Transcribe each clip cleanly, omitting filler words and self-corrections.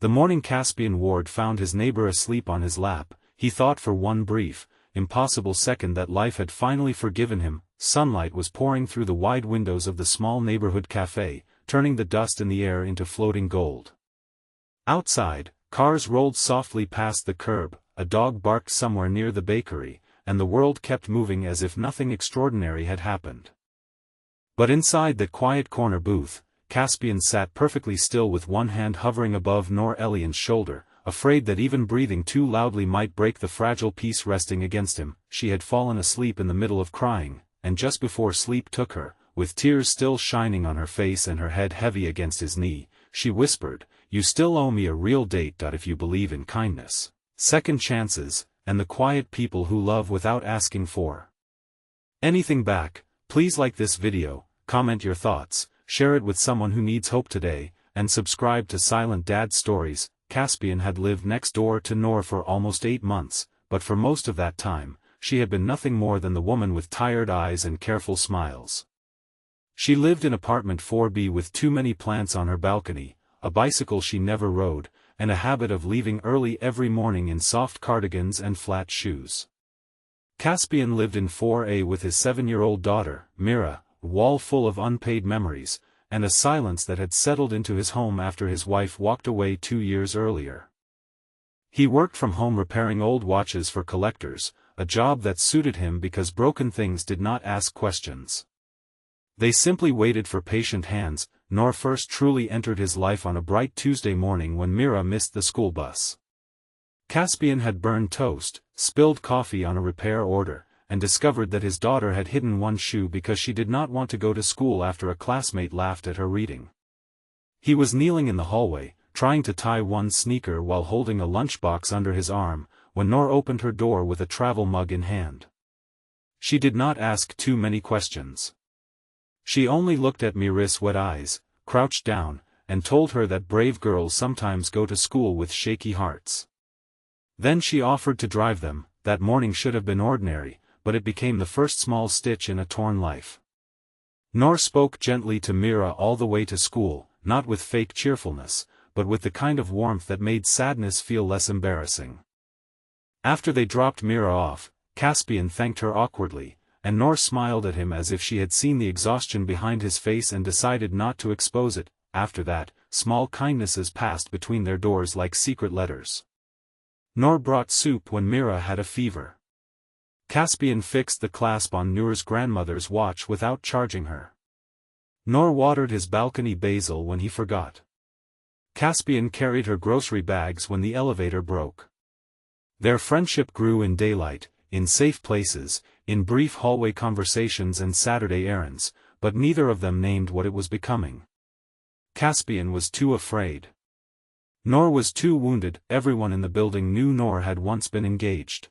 The morning Caspian ward found his neighbor asleep on his lap. He thought for one brief, impossible second that life had finally forgiven him. Sunlight was pouring through the wide windows of the small neighborhood cafe, turning the dust in the air into floating gold. Outside, cars rolled softly past the curb, a dog barked somewhere near the bakery, and the world kept moving as if nothing extraordinary had happened. But inside that quiet corner booth, Caspian sat perfectly still with one hand hovering above Noor Elian's shoulder, afraid that even breathing too loudly might break the fragile peace resting against him. She had fallen asleep in the middle of crying, and just before sleep took her, with tears still shining on her face and her head heavy against his knee, she whispered, "You still owe me a real date. If you believe in kindness, second chances, and the quiet people who love without asking for anything back, please like this video, comment your thoughts, share it with someone who needs hope today, and subscribe to Silent Dad Stories." Caspian had lived next door to Noor for almost 8 months, but for most of that time, she had been nothing more than the woman with tired eyes and careful smiles. She lived in apartment 4B with too many plants on her balcony, a bicycle she never rode, and a habit of leaving early every morning in soft cardigans and flat shoes. Caspian lived in 4A with his 7-year-old daughter, Mira, a wall full of unpaid memories, and a silence that had settled into his home after his wife walked away 2 years earlier. He worked from home repairing old watches for collectors, a job that suited him because broken things did not ask questions. They simply waited for patient hands. Noor first truly entered his life on a bright Tuesday morning when Mira missed the school bus. Caspian had burned toast, spilled coffee on a repair order, and discovered that his daughter had hidden one shoe because she did not want to go to school after a classmate laughed at her reading. He was kneeling in the hallway, trying to tie one sneaker while holding a lunchbox under his arm, when Noor opened her door with a travel mug in hand. She did not ask too many questions. She only looked at Mira's wet eyes, crouched down, and told her that brave girls sometimes go to school with shaky hearts. Then she offered to drive them. That morning should have been ordinary, but it became the first small stitch in a torn life. Noor spoke gently to Mira all the way to school, not with fake cheerfulness, but with the kind of warmth that made sadness feel less embarrassing. After they dropped Mira off, Caspian thanked her awkwardly, and Noor smiled at him as if she had seen the exhaustion behind his face and decided not to expose it. After that, small kindnesses passed between their doors like secret letters. Noor brought soup when Mira had a fever. Caspian fixed the clasp on Noor's grandmother's watch without charging her. Noor watered his balcony basil when he forgot. Caspian carried her grocery bags when the elevator broke. Their friendship grew in daylight, in safe places, in brief hallway conversations and Saturday errands, but neither of them named what it was becoming. Caspian was too afraid. Noor was too wounded. Everyone in the building knew Noor had once been engaged.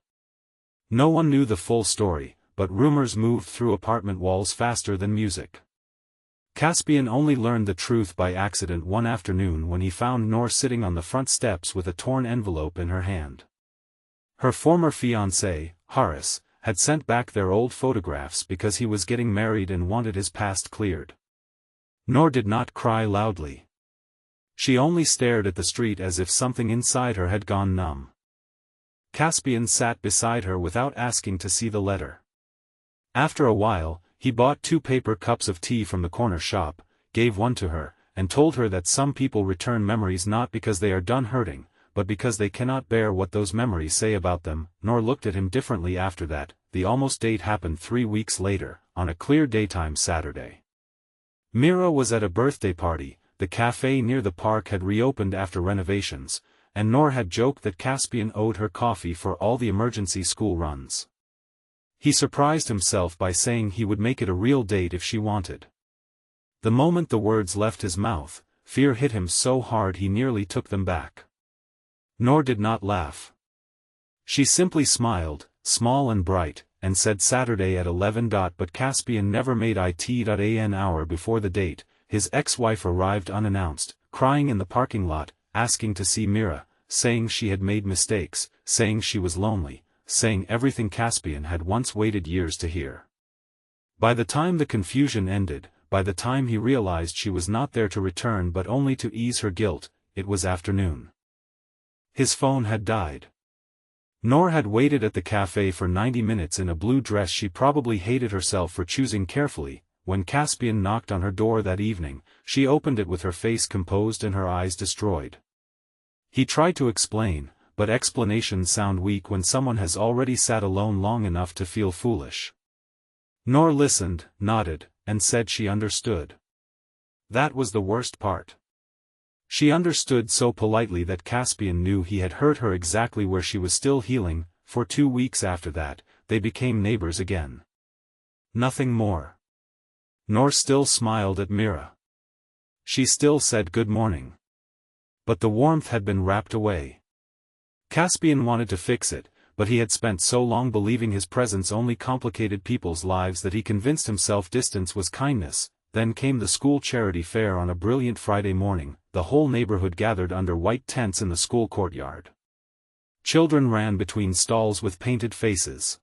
No one knew the full story, but rumors moved through apartment walls faster than music. Caspian only learned the truth by accident one afternoon when he found Noor sitting on the front steps with a torn envelope in her hand. Her former fiancé, Horace, had sent back their old photographs because he was getting married and wanted his past cleared. Noor did not cry loudly. She only stared at the street as if something inside her had gone numb. Caspian sat beside her without asking to see the letter. After a while, he bought 2 paper cups of tea from the corner shop, gave one to her, and told her that some people return memories not because they are done hurting, but because they cannot bear what those memories say about them. Noor looked at him differently after that. The almost date happened 3 weeks later, on a clear daytime Saturday. Mira was at a birthday party. The cafe near the park had reopened after renovations, and Noor had joked that Caspian owed her coffee for all the emergency school runs. He surprised himself by saying he would make it a real date if she wanted. The moment the words left his mouth, fear hit him so hard he nearly took them back. Noor did not laugh. She simply smiled, small and bright, and said Saturday at 11. But Caspian never made it an hour before the date. His ex-wife arrived unannounced, crying in the parking lot, asking to see Mira, saying she had made mistakes, saying she was lonely, saying everything Caspian had once waited years to hear. By the time the confusion ended, by the time he realized she was not there to return but only to ease her guilt, it was afternoon. His phone had died. Noor had waited at the cafe for 90 minutes in a blue dress. She probably hated herself for choosing carefully. When Caspian knocked on her door that evening, she opened it with her face composed and her eyes destroyed. He tried to explain, but explanations sound weak when someone has already sat alone long enough to feel foolish. Noor listened, nodded, and said she understood. That was the worst part. She understood so politely that Caspian knew he had hurt her exactly where she was still healing. For 2 weeks after that, they became neighbors again. Nothing more. Noor still smiled at Mira. She still said good morning. But the warmth had been wrapped away. Caspian wanted to fix it, but he had spent so long believing his presence only complicated people's lives that he convinced himself distance was kindness. Then came the school charity fair on a brilliant Friday morning. The whole neighborhood gathered under white tents in the school courtyard. Children ran between stalls with painted faces.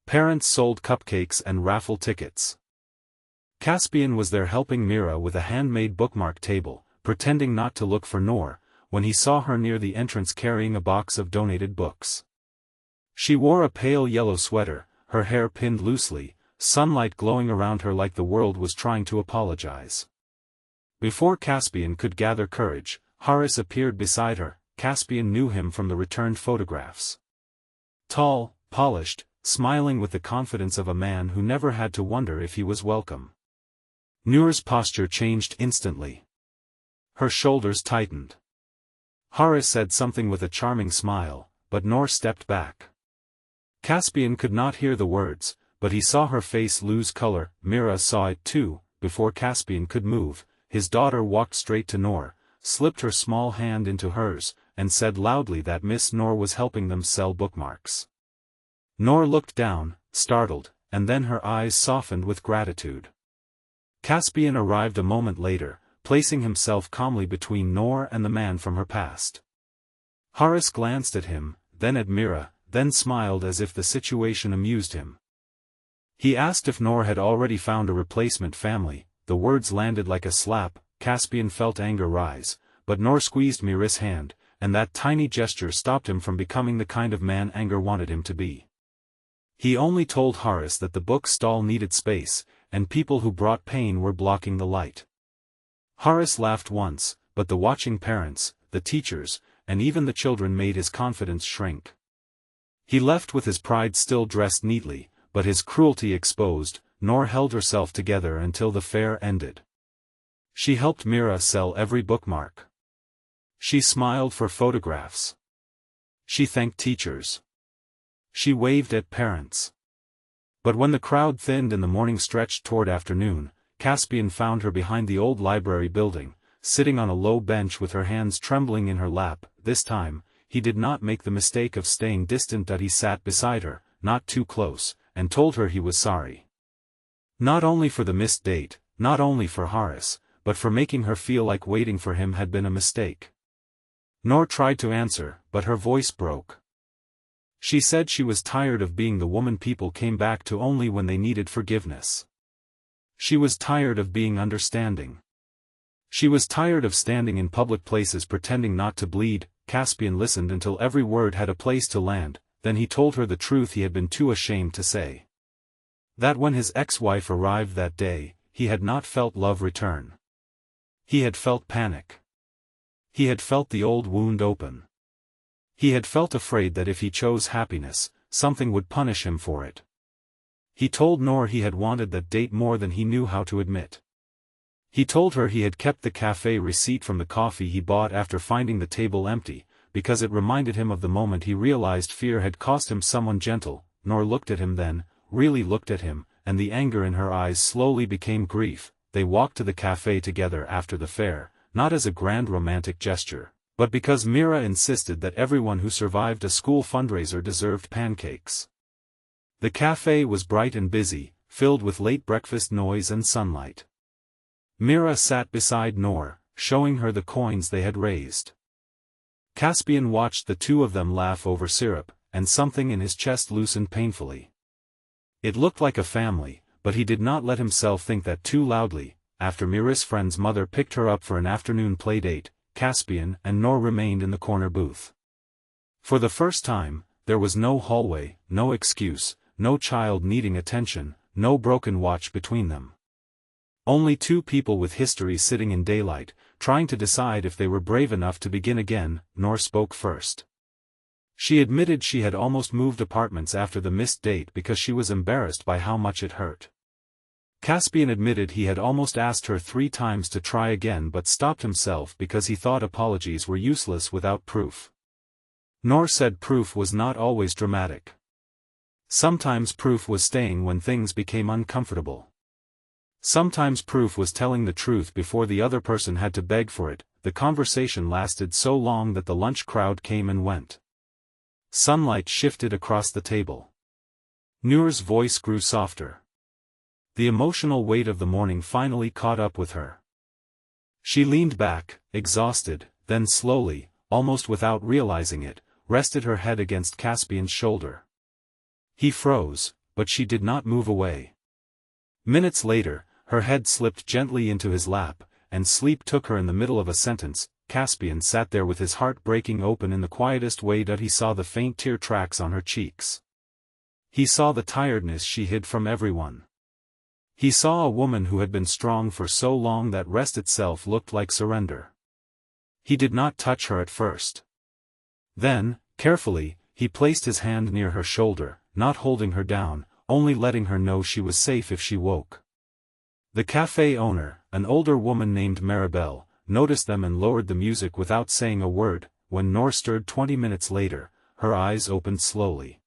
Parents sold cupcakes and raffle tickets. Caspian was there helping Mira with a handmade bookmark table, pretending not to look for Noor, when he saw her near the entrance carrying a box of donated books. She wore a pale yellow sweater, her hair pinned loosely, sunlight glowing around her like the world was trying to apologize. Before Caspian could gather courage, Horace appeared beside her. Caspian knew him from the returned photographs. Tall, polished, smiling with the confidence of a man who never had to wonder if he was welcome. Noor's posture changed instantly. Her shoulders tightened. Horace said something with a charming smile, but Noor stepped back. Caspian could not hear the words, but he saw her face lose color. Mira saw it too. Before Caspian could move, his daughter walked straight to Noor, slipped her small hand into hers, and said loudly that Miss Noor was helping them sell bookmarks. Noor looked down, startled, and then her eyes softened with gratitude. Caspian arrived a moment later, placing himself calmly between Noor and the man from her past. Horace glanced at him, then at Mira, then smiled as if the situation amused him. He asked if Noor had already found a replacement family. The words landed like a slap. Caspian felt anger rise, but Noor squeezed Mira's hand, and that tiny gesture stopped him from becoming the kind of man anger wanted him to be. He only told Horace that the book stall needed space, and people who brought pain were blocking the light. Horace laughed once, but the watching parents, the teachers, and even the children made his confidence shrink. He left with his pride still dressed neatly, but his cruelty exposed. Noor held herself together until the fair ended. She helped Mira sell every bookmark. She smiled for photographs. She thanked teachers. She waved at parents. But when the crowd thinned and the morning stretched toward afternoon, Caspian found her behind the old library building, sitting on a low bench with her hands trembling in her lap. This time, he did not make the mistake of staying distant. He sat beside her, not too close, and told her he was sorry. Not only for the missed date, not only for Horace, but for making her feel like waiting for him had been a mistake. Noor tried to answer, but her voice broke. She said she was tired of being the woman people came back to only when they needed forgiveness. She was tired of being understanding. She was tired of standing in public places pretending not to bleed. Caspian listened until every word had a place to land, then he told her the truth he had been too ashamed to say. That when his ex-wife arrived that day, he had not felt love return. He had felt panic. He had felt the old wound open. He had felt afraid that if he chose happiness, something would punish him for it. He told Noor he had wanted that date more than he knew how to admit. He told her he had kept the cafe receipt from the coffee he bought after finding the table empty, because it reminded him of the moment he realized fear had cost him someone gentle. Noor looked at him then, really looked at him, and the anger in her eyes slowly became grief. They walked to the cafe together after the fair, not as a grand romantic gesture, but because Mira insisted that everyone who survived a school fundraiser deserved pancakes. The cafe was bright and busy, filled with late breakfast noise and sunlight. Mira sat beside Noor, showing her the coins they had raised. Caspian watched the two of them laugh over syrup, and something in his chest loosened painfully. It looked like a family, but he did not let himself think that too loudly. After Mira's friend's mother picked her up for an afternoon play date, Caspian and Noor remained in the corner booth. For the first time, there was no hallway, no excuse, no child needing attention, no broken watch between them. Only two people with history sitting in daylight, trying to decide if they were brave enough to begin again. Noor spoke first. She admitted she had almost moved apartments after the missed date because she was embarrassed by how much it hurt. Caspian admitted he had almost asked her 3 times to try again but stopped himself because he thought apologies were useless without proof. Noor said proof was not always dramatic. Sometimes proof was staying when things became uncomfortable. Sometimes proof was telling the truth before the other person had to beg for it. The conversation lasted so long that the lunch crowd came and went. Sunlight shifted across the table. Noor's voice grew softer. The emotional weight of the morning finally caught up with her. She leaned back, exhausted, then slowly, almost without realizing it, rested her head against Caspian's shoulder. He froze, but she did not move away. Minutes later, her head slipped gently into his lap, and sleep took her in the middle of a sentence. Caspian sat there with his heart breaking open in the quietest way that he saw the faint tear tracks on her cheeks. He saw the tiredness she hid from everyone. He saw a woman who had been strong for so long that rest itself looked like surrender. He did not touch her at first. Then, carefully, he placed his hand near her shoulder, not holding her down, only letting her know she was safe if she woke. The cafe owner, an older woman named Maribel, noticed them and lowered the music without saying a word. When Noor stirred 20 minutes later, her eyes opened slowly.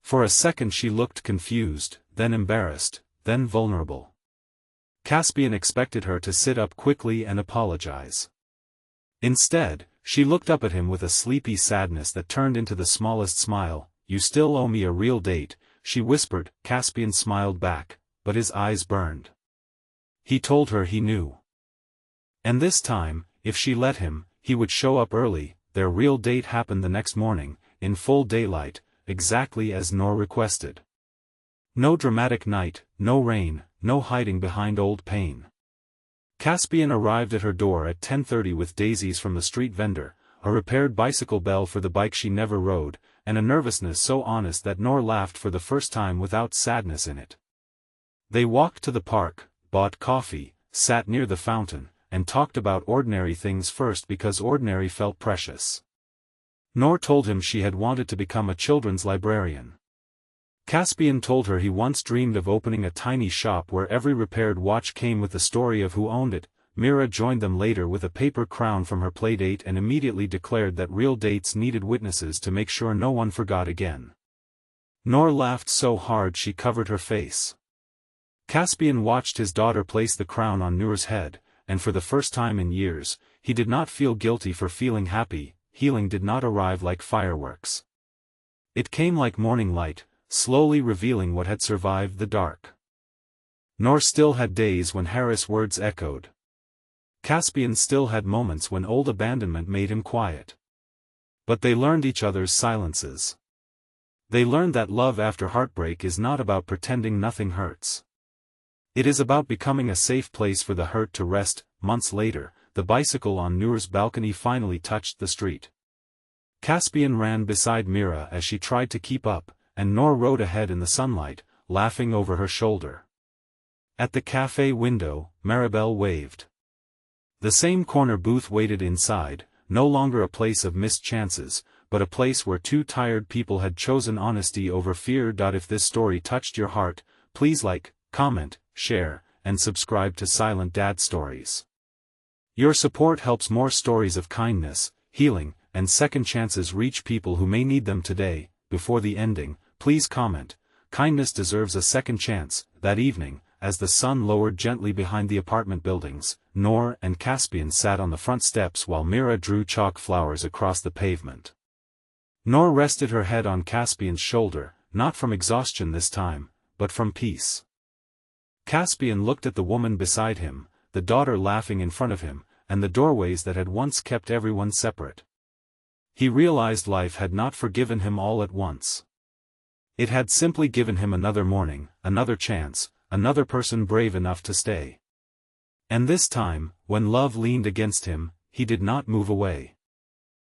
For a second she looked confused, then embarrassed, then vulnerable. Caspian expected her to sit up quickly and apologize. Instead, she looked up at him with a sleepy sadness that turned into the smallest smile. "You still owe me a real date," she whispered. Caspian smiled back, but his eyes burned. He told her he knew. And this time, if she let him, he would show up early. Their real date happened the next morning, in full daylight, exactly as Noor requested. No dramatic night, no rain, no hiding behind old pain. Caspian arrived at her door at 10:30 with daisies from the street vendor, a repaired bicycle bell for the bike she never rode, and a nervousness so honest that Noor laughed for the first time without sadness in it. They walked to the park, bought coffee, sat near the fountain, and talked about ordinary things first because ordinary felt precious. Noor told him she had wanted to become a children's librarian. Caspian told her he once dreamed of opening a tiny shop where every repaired watch came with the story of who owned it. Mira joined them later with a paper crown from her playdate and immediately declared that real dates needed witnesses to make sure no one forgot again. Noor laughed so hard she covered her face. Caspian watched his daughter place the crown on Noor's head, and for the first time in years, he did not feel guilty for feeling happy. Healing did not arrive like fireworks. It came like morning light, slowly revealing what had survived the dark. Noor still had days when Harris' words echoed. Caspian still had moments when old abandonment made him quiet. But they learned each other's silences. They learned that love after heartbreak is not about pretending nothing hurts. It is about becoming a safe place for the hurt to rest. Months later, the bicycle on Noor's balcony finally touched the street. Caspian ran beside Mira as she tried to keep up, and Noor rode ahead in the sunlight, laughing over her shoulder. At the cafe window, Maribel waved. The same corner booth waited inside, no longer a place of missed chances, but a place where two tired people had chosen honesty over fear. If this story touched your heart, please like, comment, share, and subscribe to Silent Dad Stories. Your support helps more stories of kindness, healing, and second chances reach people who may need them today. Before the ending, please comment, "Kindness deserves a second chance." That evening, as the sun lowered gently behind the apartment buildings, Noor and Caspian sat on the front steps while Mira drew chalk flowers across the pavement. Noor rested her head on Caspian's shoulder, not from exhaustion this time, but from peace. Caspian looked at the woman beside him, the daughter laughing in front of him, and the doorways that had once kept everyone separate. He realized life had not forgiven him all at once. It had simply given him another morning, another chance, another person brave enough to stay. And this time, when love leaned against him, he did not move away.